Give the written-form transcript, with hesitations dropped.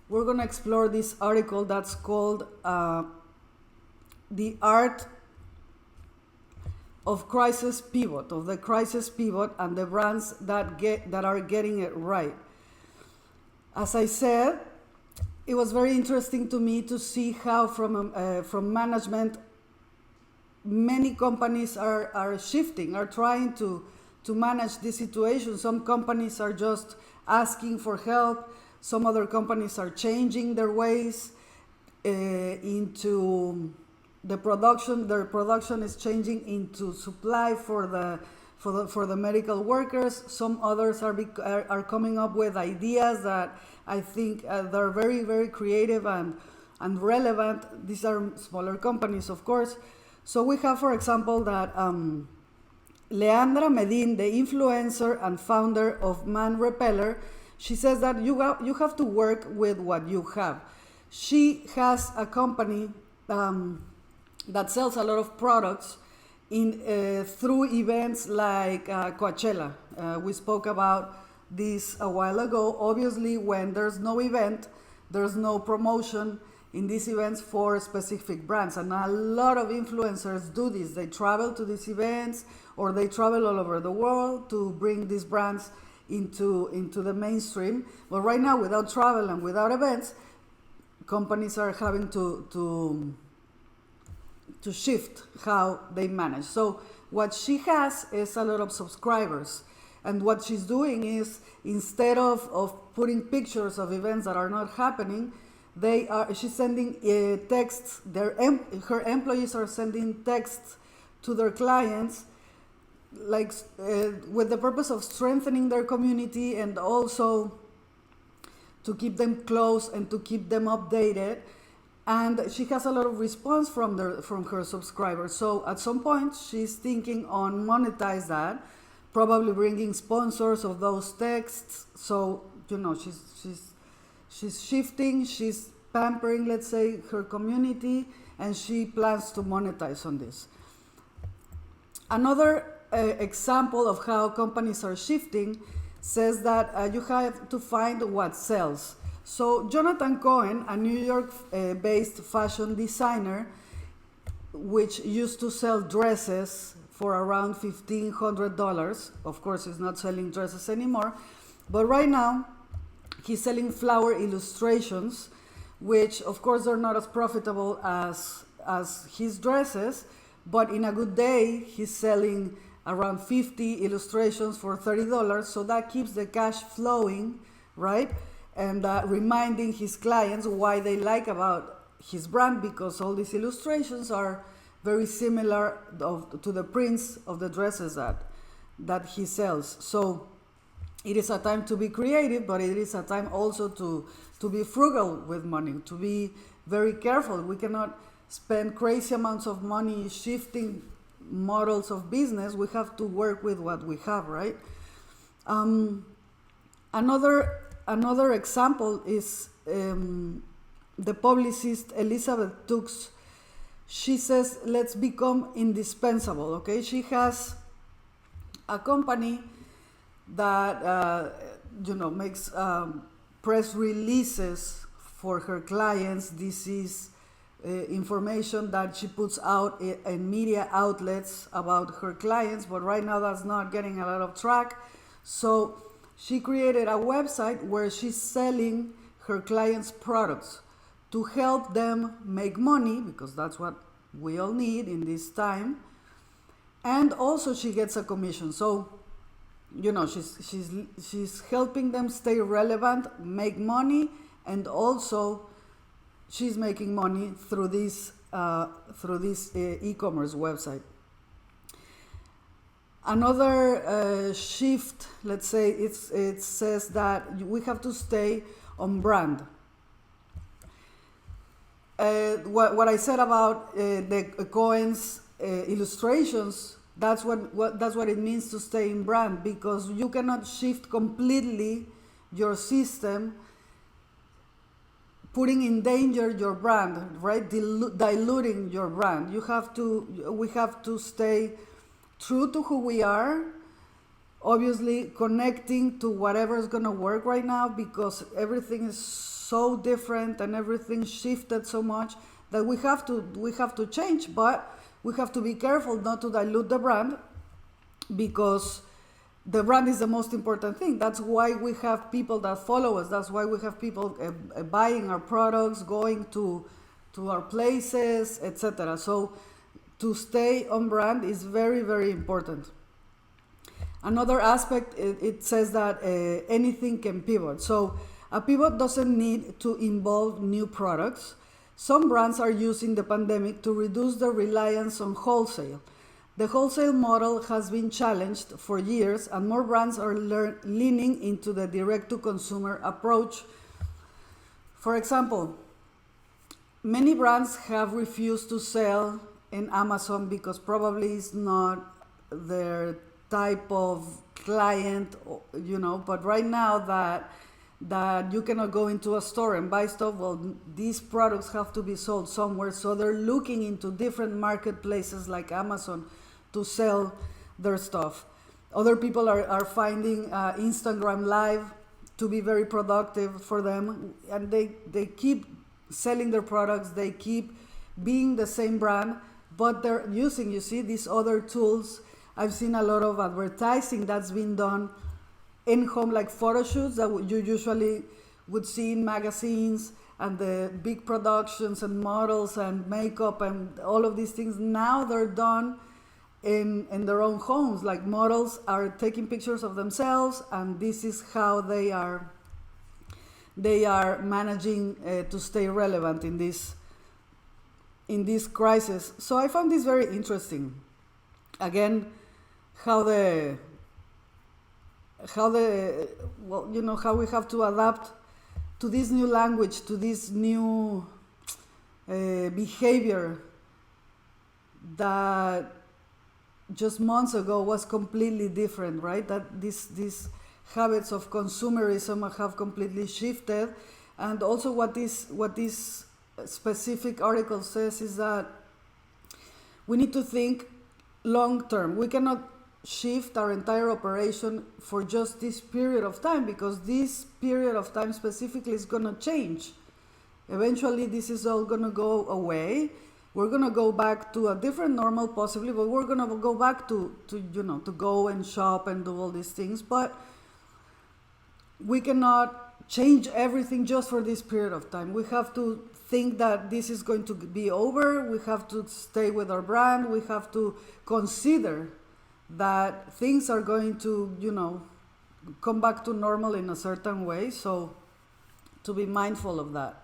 we're going to explore this article that's called The Art of Crisis Pivot, of the crisis pivot and the brands that are getting it right. As I said, it was very interesting to me to see how from management many companies are shifting, are trying to manage this situation. Some companies are just asking for help. Some other companies are changing their ways into the production. Their production is changing into supply for the medical workers. Some others are coming up with ideas that I think they're very, very creative and relevant. These are smaller companies, of course. So we have, for example, that Leandra Medin, the influencer and founder of Man Repeller, she says that you have to work with what you have. She has a company that sells a lot of products through events like Coachella. We spoke about this a while ago. Obviously, when there's no event, there's no promotion in these events for specific brands, and a lot of influencers do this. They travel to these events, or they travel all over the world to bring these brands into the mainstream. But right now, without travel and without events, companies are having to shift how they manage. So what she has is a lot of subscribers, and what she's doing is, instead of putting pictures of events that are not happening, she's sending texts. Her employees are sending texts to their clients, like with the purpose of strengthening their community and also to keep them close and to keep them updated. And she has a lot of response from her subscribers. So at some point, she's thinking on monetize that, probably bringing sponsors of those texts. So she's shifting, she's pampering, let's say, her community, and she plans to monetize on this. Another example of how companies are shifting says that you have to find what sells. So Jonathan Cohen, a New York-based fashion designer, which used to sell dresses for around $1,500. Of course, he's not selling dresses anymore, but right now, he's selling flower illustrations, which of course are not as profitable as his dresses, but in a good day, he's selling around 50 illustrations for $30. So that keeps the cash flowing, right? And reminding his clients why they like about his brand, because all these illustrations are very similar to the prints of the dresses that he sells. So it is a time to be creative, but it is a time also to be frugal with money, to be very careful. We cannot spend crazy amounts of money shifting models of business. We have to work with what we have, right? Another example is the publicist Elizabeth Tux. She says, let's become indispensable, okay? She has a company that makes press releases for her clients. This is information that she puts out in media outlets about her clients, but right now that's not getting a lot of track. So she created a website where she's selling her clients' products to help them make money, because that's what we all need in this time. And also she gets a commission. So she's helping them stay relevant, make money, and also she's making money through this e-commerce website. Another shift, let's say, it says that we have to stay on brand. What I said about the Cohen's illustrations, that's what it means to stay in brand, because you cannot shift completely your system, putting in danger your brand, right? Diluting your brand. We have to stay true to who we are, obviously connecting to whatever is going to work right now, because everything is so different and everything shifted so much that we have to change, but we have to be careful not to dilute the brand, because the brand is the most important thing. That's why we have people that follow us. That's why we have people buying our products, going to our places, etc. So to stay on brand is very, very important. Another aspect, it says that anything can pivot. So a pivot doesn't need to involve new products. Some brands are using the pandemic to reduce their reliance on wholesale. The wholesale model has been challenged for years, and more brands are leaning into the direct-to-consumer approach. For example, many brands have refused to sell in Amazon because probably it's not their type of client, but right now that you cannot go into a store and buy stuff, well, these products have to be sold somewhere, so they're looking into different marketplaces like Amazon to sell their stuff. Other people are finding Instagram Live to be very productive for them, and they keep selling their products, they keep being the same brand, but they're using, you see, these other tools. I've seen a lot of advertising that's been done in home, like photo shoots that you usually would see in magazines, and the big productions and models and makeup and all of these things. Now they're done in their own homes. Like models are taking pictures of themselves, and this is how they are managing to stay relevant in this crisis. So I found this very interesting. Again, how we have to adapt to this new language, to this new behavior that just months ago was completely different, right? That these habits of consumerism have completely shifted. And also what this specific article says is that we need to think long term. We cannot shift our entire operation for just this period of time, because this period of time specifically is going to change. Eventually this is all going to go away. We're going to go back to a different normal possibly, but we're going to go back to go and shop and do all these things. But we cannot change everything just for this period of time. We have to think that this is going to be over. We have to stay with our brand. We have to consider that things are going to, come back to normal in a certain way. So to be mindful of that.